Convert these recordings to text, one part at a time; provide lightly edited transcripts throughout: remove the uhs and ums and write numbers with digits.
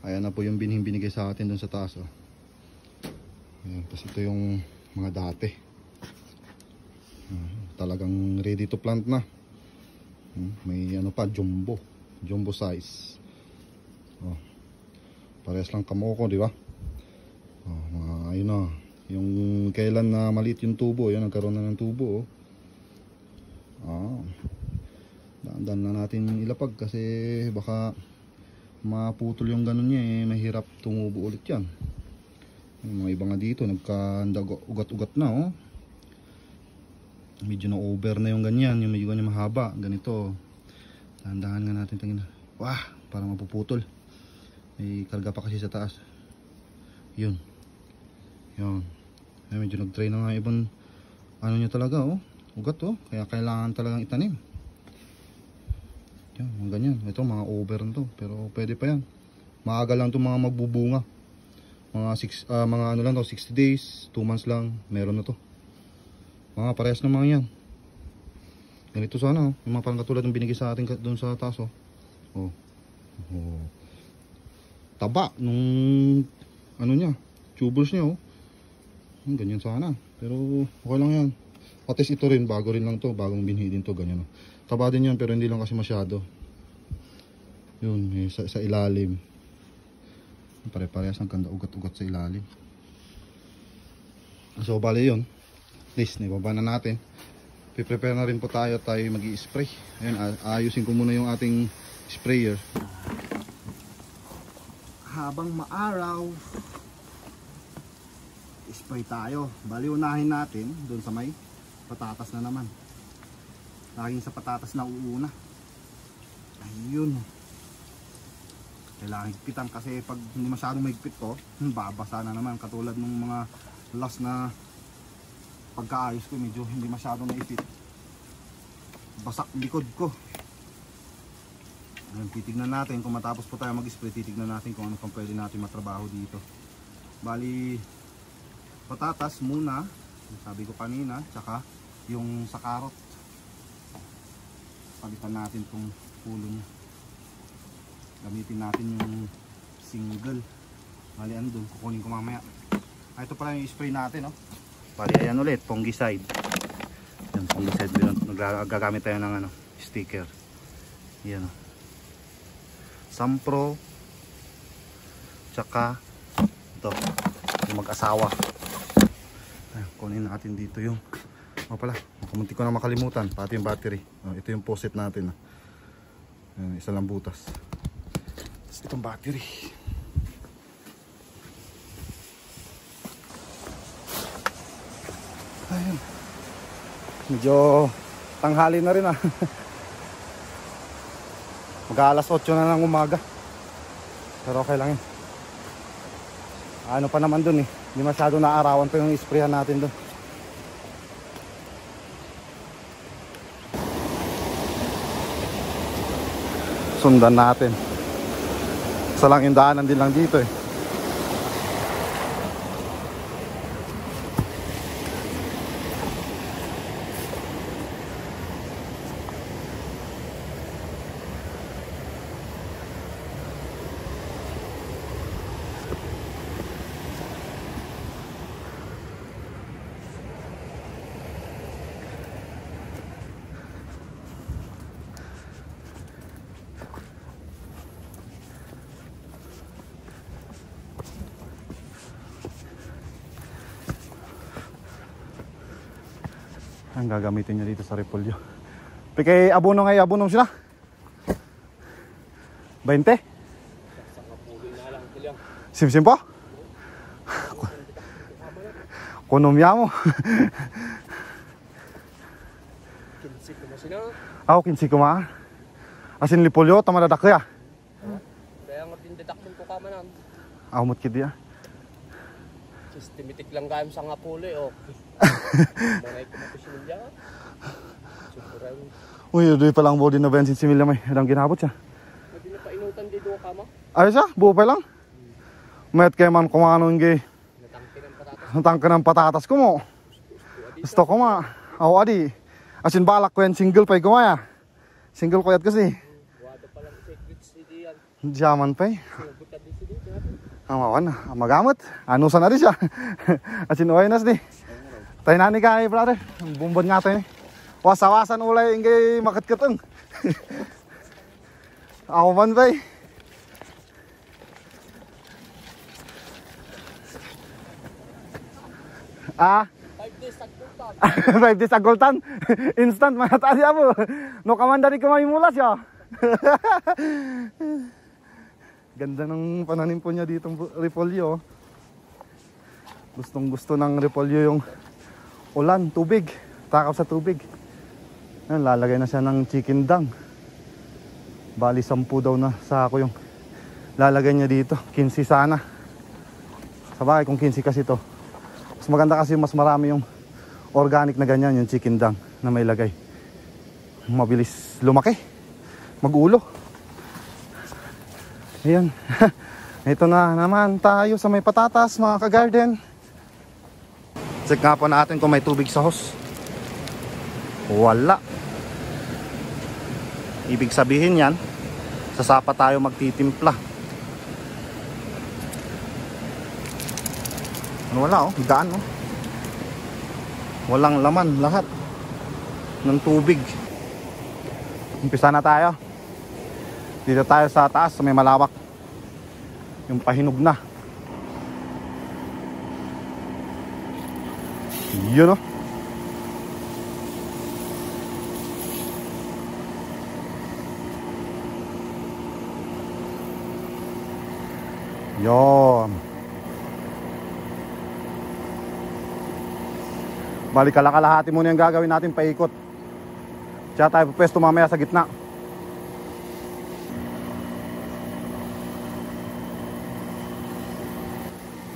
Ayan na po yung binhing binigay sa atin dun sa taas. Oh. Ayan, tapos ito yung mga dati. Talagang ready to plant na. May ano pa, jumbo size. Oh. Parehas lang kamoko, di ba? Oh, ayun na. Yung kailan na maliit yung tubo, yan nagkaroon na ng tubo. Oh. Dahan-dahan na natin ilapag kasi baka maputol yung ganun niya eh, mahirap tumubo ulit yan. Yung mga iba nga dito nagka-ugat-ugat na oh. Medyo na over na yung ganyan, yung medyo ganyan mahaba, ganito. Dahan-dahan nga natin tingnan. Wah, parang mapuputol. May karga pa kasi sa taas. Yun. Yun. Ay, medyo nag-try na nga ibang ano niya talaga oh. Ugat oh, kaya kailangan talagang itanim. Yan, mga ganyan. Ito mga over na to, pero pwede pa yan. Maaga lang itong mga magbubunga. Mga ano lang to, 60 days, 2 months lang, meron na to. Mga parehas na mga yan. Ganito sana oh. Yung mga parang katulad ng binigay sa atin doon sa taas oh. Oh. Oh. Taba nung ano niya, tubers niya oh. Ganyan sana. Pero okay lang yan. Patis ito rin, bago rin lang to, bagong binhi din to, ganyan oh. Taba din yan pero hindi lang kasi masyado. Yun, sa ilalim. Pare-parehas ang ganda, ugat-ugat sa ilalim. So bali yun. At least naibaba na natin. Piprepare na rin po tayo mag-i-spray. Ayun, ayusin ko muna yung ating sprayer. Habang maaraw, spray tayo. Bali unahin natin doon sa may patatas na naman. Laging sa patatas na uuna. Ayun. Kailangan higpitan kasi pag hindi masyadong mahigpit to, babasa na naman. Katulad ng mga last na pagkaayos ko, medyo hindi masyadong naipit. Basak likod ko. Ayun, titignan natin kung matapos po tayo mag-spray, titignan natin kung ano pang pwede natin matrabaho dito. Bali, patatas muna, sabi ko kanina, tsaka yung sa carrot. Palitan natin itong pulo niya. Gamitin natin yung single. Bali ano doon, kukunin ko mamaya. Ito pala yung spray natin oh. Bali ayan ulit, fungicide. Yan, fungicide. Gagamit tayo ng ano, sticker. Yan oh. Sampro. Tsaka ito, yung mag-asawa. Ayan, kunin natin dito yung pala, munti ko na makalimutan, pati yung battery. Ito yung poset natin. Ayan, isa lang butas. Tapos itong battery. Ayun. Medyo tanghali na rin Mag-aalas 8 na ng umaga. Pero okay lang yun. Ano pa naman dun eh. Hindi masyado naarawan pa yung isprayan natin dun. Sundan natin. Isa lang yung daanan din lang dito eh. Ang gagamitin niya dito sa repolyo. Kay abono nga abono sila. 20? Sim-sim po? Kunomya mo. 15 ko masina. Ako 15 ko ma. Asin lipolyo tamadadak ya. Kaya nga dindadakmin ko kamanan. Ako mut kid ya. Systematic lang gayam sa nga puli o. Manay ko mapisilin dyan. Super. Uy, doon pa lang body na bensin si Mila may. Adang ginabot siya. Hindi na painutan dito ka mo? Ayos siya, buo pa lang. Mayat kay man kung ano yung natangke ng patatas ko mo. Gusto ko ma. Ako adi. Asin balak ko yan single pa kumaya. Single ko yat kasi. Wado pa lang secret city yan. Diyaman pa eh. Sinabutan din sila. Amawan, magamot. Anusan na rin siya. At sinuhay nas ni. Tayo na ni kay brother. Bumbon nga tayo ni. Wasawasan ulay ingay makatkatong. Ako man bay. Ah. 5 days agultan. 5 days agultan. Instant mga tali mo. No kamandari ko mamimula siya. Ganda ng pananim po niya dito, repolyo. Gustong gusto ng repolyo yung ulan, tubig. Takap sa tubig. Ayan, lalagay na siya ng chicken dung. Bali 10 daw na sako yung lalagay niya dito. 15 sana. Sabagay kung 15 kasi to. Mas maganda kasi mas marami yung organic na ganyan, yung chicken dung na may lagay. Mabilis lumaki. Magulo. Ayan. Ito na naman tayo sa may patatas mga ka-garden. Check nga po natin kung may tubig sa hose. Wala. Ibig sabihin yan, sa sapa tayo magtitimpla. Wala oh, gaan oh. Walang laman lahat ng tubig. Umpisa na tayo. Dito tayo sa taas, may malawak. Yung pahinog na. Yun o. Yun. Balik kalahati muna yung gagawin natin, paikot. Tsaka tayo pwesto mamaya sa gitna.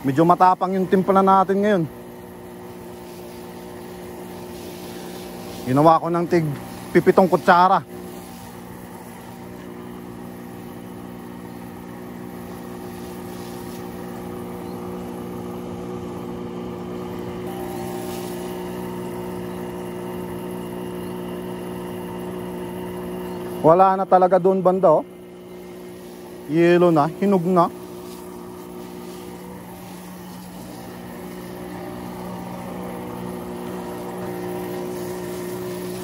Medyo matapang yung timpla natin ngayon. Ginawa ko ng tig 7 kutsara. Wala na talaga doon banda oh. Yelo na, hinog na.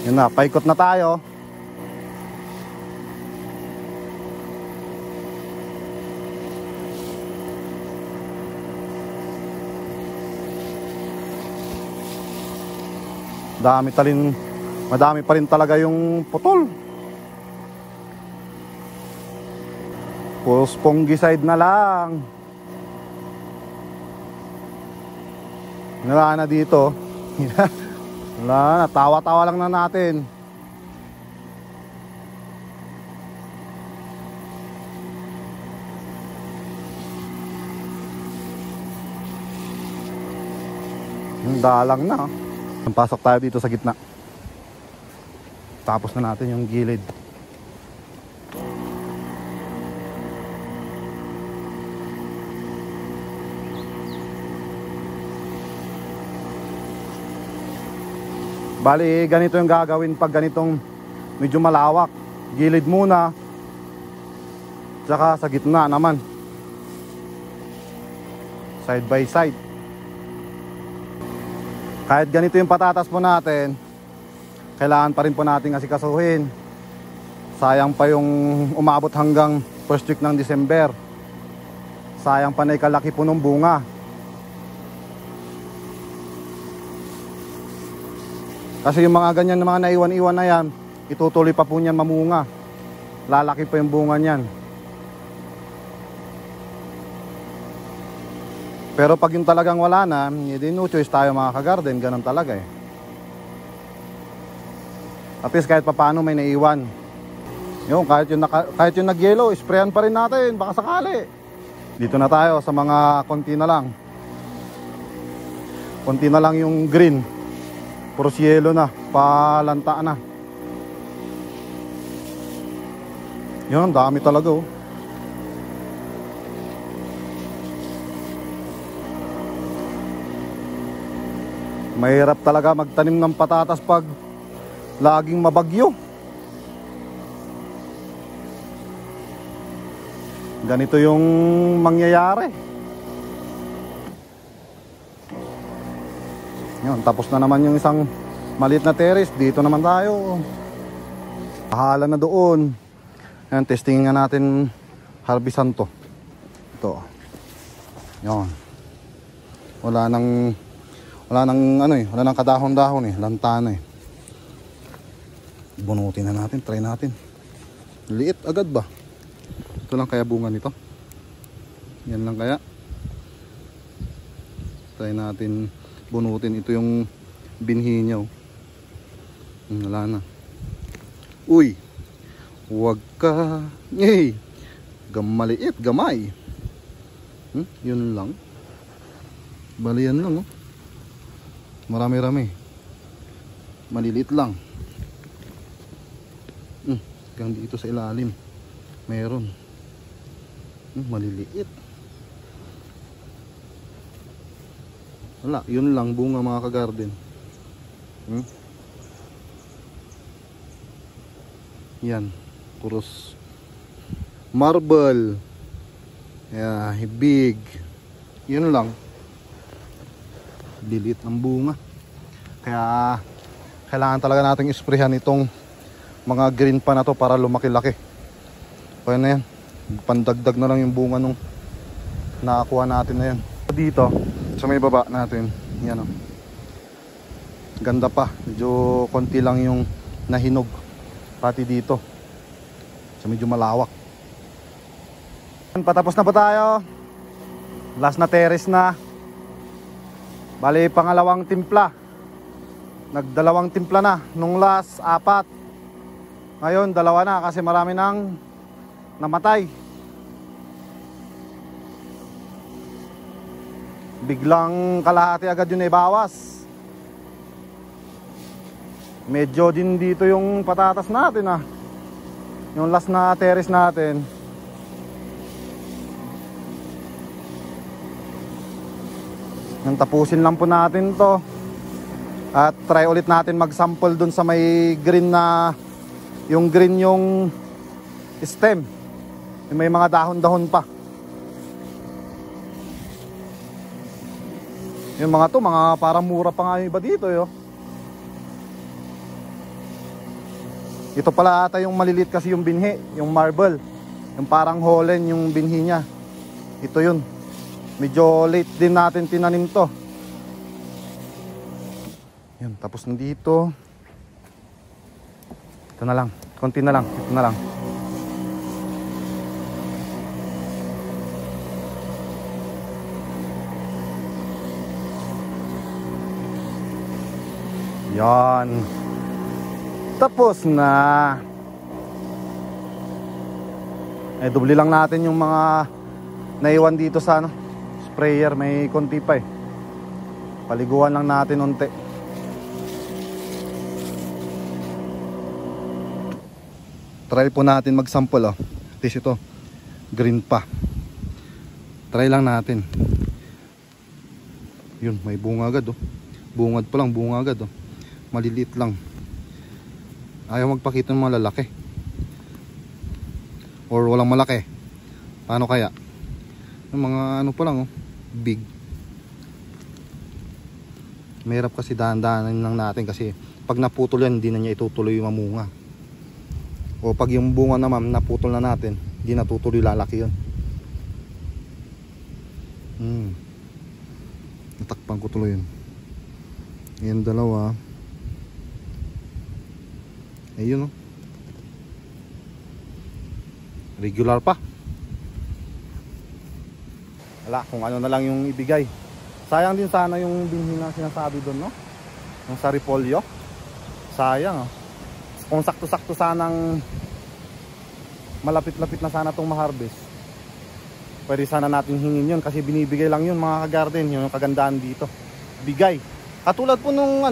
Yun na, paikot na tayo. Madami pa rin talaga yung putol. Puro fungicide na lang. Wala na dito. Wala na, tawa-tawa lang na natin. Dalang na. Pasok tayo dito sa gitna. Tapos na natin yung gilid. Bali, ganito yung gagawin pag ganitong medyo malawak. Gilid muna, tsaka sa gitna naman. Side by side. Kahit ganito yung patatas po natin, kailangan pa rin po natin asikasuhin. Sayang pa yung umabot hanggang first week ng December. Sayang pa na ikalaki po ng bunga. Kasi yung mga ganyan na mga naiwan-iwan na yan, itutuloy pa po niyan mamunga. Lalaki pa yung bunga niyan. Pero pag yung talagang wala na, hindi no choice tayo mga ka-garden, ganun talaga eh. At least kahit papaano may naiwan. Yung kahit yung nag-yellow, sprayan pa rin natin, baka sakali. Dito na tayo sa mga konti na lang. Konti na lang yung green. Puro yellow na, palanta na. Yun, dami talaga oh. Mahirap talaga magtanim ng patatas pag laging mabagyo. Ganito yung mangyayari. Yun, tapos na naman yung isang maliit na terrace. Dito naman tayo. Pahala na doon. Ayan, testingin nga natin harbisan to. Ito. Yun. Wala nang kadahon-dahon lantana bunutin na natin, try natin. Liit agad ba? Ito lang kaya bunga nito? Yan lang kaya? Try natin bunutin. Ito yung binhi niya. Wala na. Uy, huwag ka. Yay, maliit, gamay. Yun lang. Bali yan lang. Marami-rami. Maliliit lang. Hanggang dito sa ilalim meron. Maliliit. Wala, yun lang bunga mga kagarden. Yan, puros marble. Yeah, big. Yun lang. Lilit ang bunga. Kaya kailangan talaga nating isprehan itong mga green pa na to para lumaki-laki. Kaya na yan, pandagdag na lang yung bunga nung nakakuha natin na yan. Dito sa may baba natin, yan ganda pa, medyo konti lang yung nahinog. Pati dito so medyo malawak. Patapos na po tayo. Last na terrace na. Bali pangalawang timpla. Nagdalawang timpla na. Nung last 4. Ngayon 2 na kasi marami nang namatay. Biglang kalahati agad yun bawas. Medyo din dito yung patatas natin yung last na terrace natin. Yung tapusin lang po natin to. At try ulit natin mag-sample dun sa may green na yung green yung stem. Yung may mga dahon-dahon pa. Yung mga to, mga parang mura pa nga yung iba dito Ito pala ata yung maliliit kasi yung binhi, yung marble. Yung parang holen yung binhi niya. Ito yun. Medyo late din natin tinanim to. Yan, tapos na dito. Ito na lang, konti na lang, ito na lang. Yan. Tapos na. Dubli lang natin yung mga naiwan dito sa sprayer, may konti pa Paliguan lang natin unti. Try po natin mag-sample At least ito green pa. Try lang natin. Yun, may bunga agad Bungad pa lang, bunga agad Maliliit lang. Ayaw magpakita ng malalaki. Or walang malaki. Paano kaya? Yung mga pa lang big. Mahirap kasi dahan-dahanan lang natin kasi pag naputol yan, hindi na niya itutuloy yung mamunga. O pag yung bunga naman naputol na natin, hindi natutuloy, lalaki yun. Natakpan ko tuloy yun. Yan 2. Ayun regular pa. Wala, kung ano na lang yung ibigay. Sayang din sana yung binhi na sinasabi doon yung sa repolyo. Sayang Kung sakto-sakto sanang malapit-lapit na sana itong ma-harvest, pwede sana natin hingin yun kasi binibigay lang yun mga kagarden. Yun yung kagandahan dito, bigay. Katulad po nung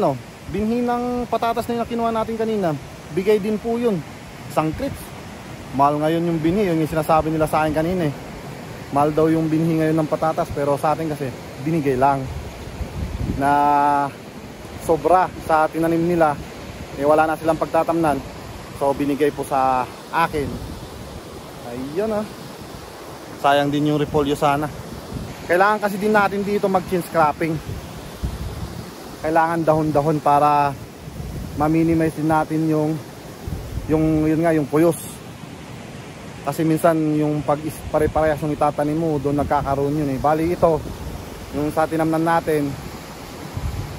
binhi ng patatas na kinuha natin kanina, bigay din po yun. Isang clips. Mahal ngayon yung binhi, yun yung sinasabi nila sa akin kanina Mahal daw yung binhi ngayon ng patatas, pero sa atin kasi binigay lang na sobra sa tinanim nila. Wala na silang pagtatamnan, so binigay po sa akin. Ayun sayang din yung repolyo sana. Kailangan kasi din natin dito mag-chinch cropping. kailangan dahon-dahon para ma-minimize din natin yung yun nga, yung puyos. Kasi minsan yung pag pare-parehas yung itatanim mo, doon nagkakaroon yun eh. Bali ito, yung sa tinamnan natin,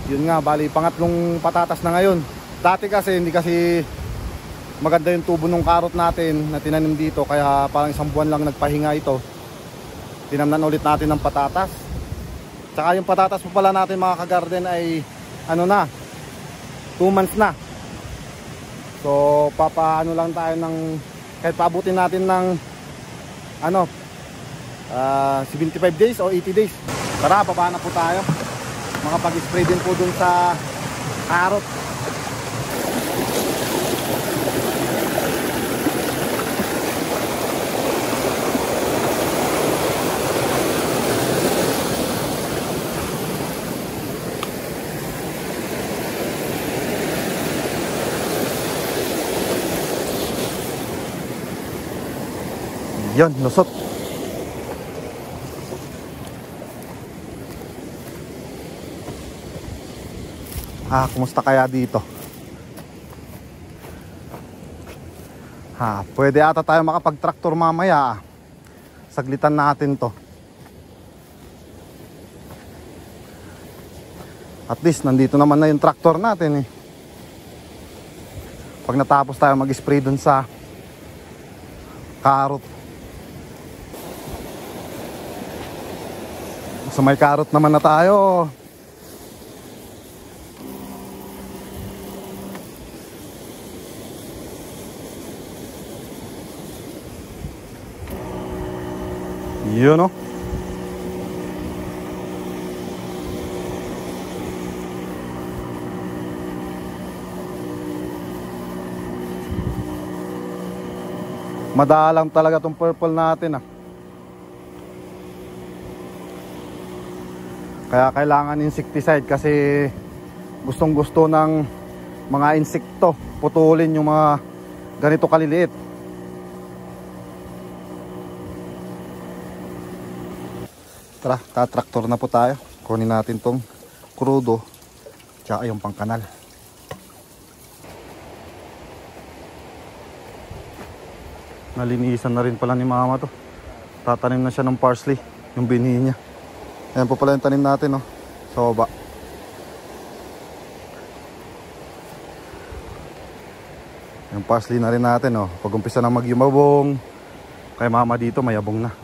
yun nga, bali pangatlong patatas na ngayon. Dati kasi hindi kasi maganda yung tubo ng karot natin na tinanim dito, kaya parang isang buwan lang nagpahinga ito. Tinamnan ulit natin ng patatas. Tsaka yung patatas po pala natin mga ka-garden ay ano na, 2 months na. So papaano lang tayo ng kahit paabutin natin ng ano 75 days o 80 days. Tara, papaano po tayo. Makapag-spray din po dun sa karot. Yan, lusot. Kumusta kaya dito? Pwede ata tayo makapag-tractor mamaya. Saglitan natin to. At least nandito naman na yung tractor natin eh. Pag natapos tayo mag-spray dun sa karot. So may karot naman na tayo. Yun o. Madalang talaga tong purple natin ah. Kaya kailangan insecticide kasi gustong gusto ng mga insekto putulin yung mga ganito kaliliit. Tara, tatraktor na po tayo. Kunin natin tong krudo tsaka yung pangkanal. Nalinisan na rin pala ni mama to. Tatanim na siya ng parsley, yung binhi niya. Ayan po pala yung tanim natin, no? Sa baba. Yung parsley na rin natin, no? Pag umpisa na magyumabong, kay mama dito mayabong na.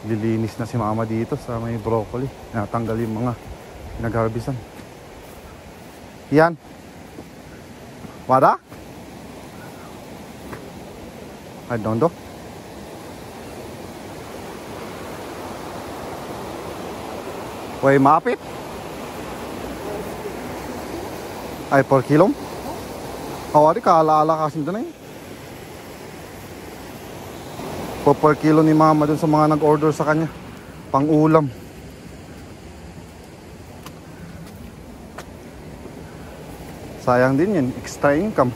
Lilinis na si mama dito sa may broccoli. Natanggal yung mga pinag-harvestan. Yan. Wada? I don't know. Way mapit ay per kilom. Kawari kaala-ala kasi doon eh. Per kilo ni mama dun sa mga nag-order sa kanya pang ulam. Sayang din yun, extra income.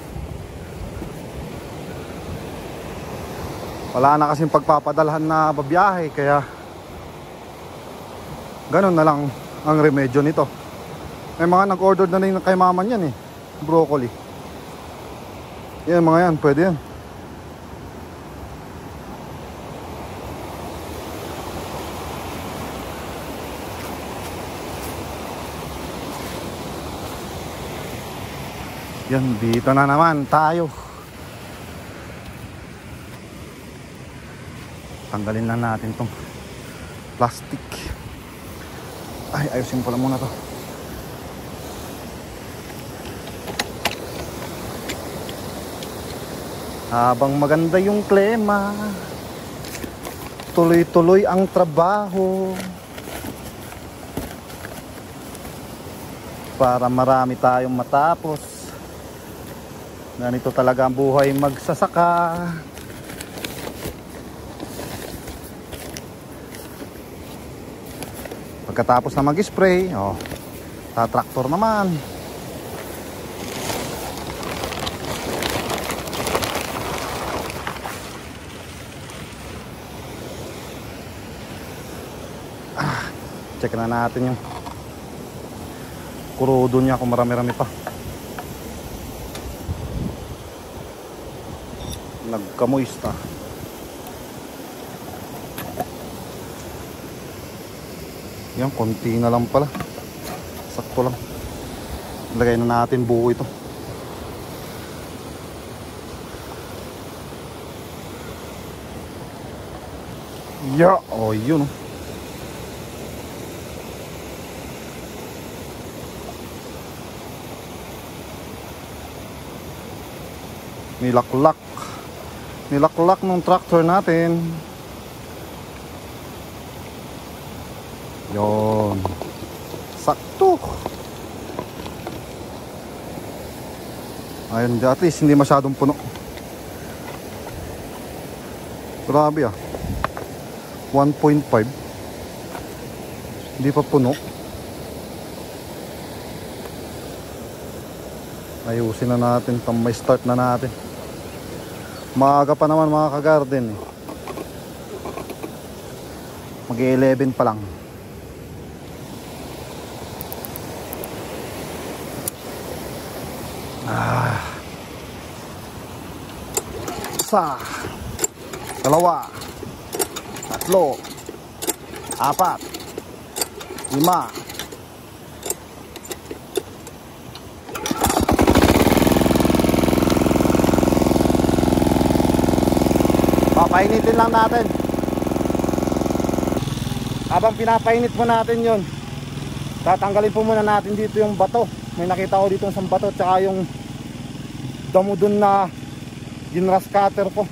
Wala na kasing pagpapadalhan na babiyahe, kaya ganun na lang ang remedyo nito. May mga nag-order na rin kay mama niyan eh, broccoli. Yan mga yan, pwede yan. Yan, dito na naman tayo. Tanggalin lang natin tong plastic. Ay, ayusin pala muna to. Habang maganda yung klima, tuloy-tuloy ang trabaho para marami tayong matapos. Ganito talaga ang buhay magsasaka. Pagkatapos na mag-spray, tatraktor naman. check na natin yung kurudo niya kung marami-rami pa. Nagkamoista. Yan, konti na lang pala. Sakto lang. Lagay na natin buo ito. Yeah, oh yun oh. Nilaklak ng tractor natin. Yon, sakto. Ayun, at least hindi masyadong puno. Grabe ah, 1.5. Hindi pa puno. Ayusin na natin, may start na natin. Maaga pa naman mga ka-garden eh. Mag-11 pa lang. Isa, dalawa, tatlo, apat, lima. Papainitin lang natin. Habang pinapainit mo natin yon, tatanggalin po muna natin dito yung bato. May nakita ko dito isang bato, tsaka yung damo dun na ginras cutter ko.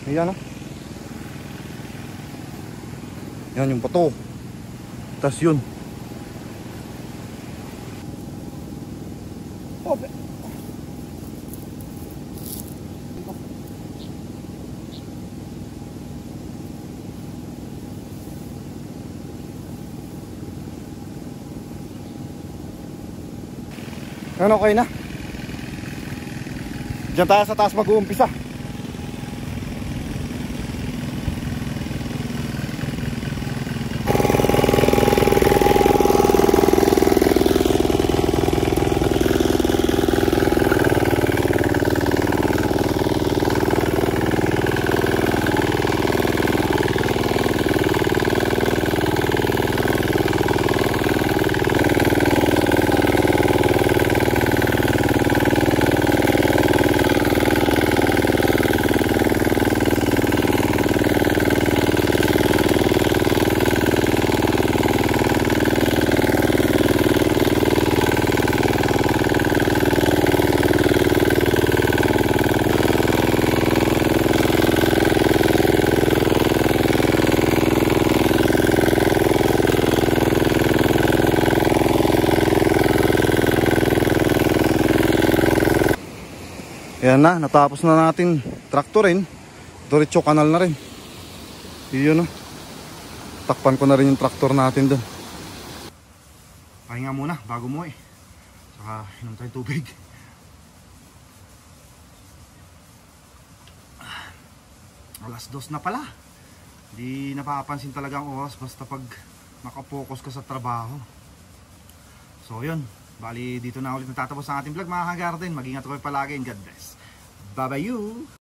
Ayan o. Yan yung bato. Tas yun. Okay. Yan, okay na. Diyan tayo sa taas mag-uumpisa. Ayan na, natapos na natin traktorin. Diretso kanal na rin. Iyon na. Takpan ko na rin yung traktor natin doon. Pahinga muna bago mo Saka inom tayo tubig. Alas 2 na pala. Di napapansin talaga ang oras basta pag nakapokus ka sa trabaho. So yun, bali dito na ulit natatapos ang ating vlog mga ka-garden. Mag-ingat kayo palagi and God bless. Bye bye you!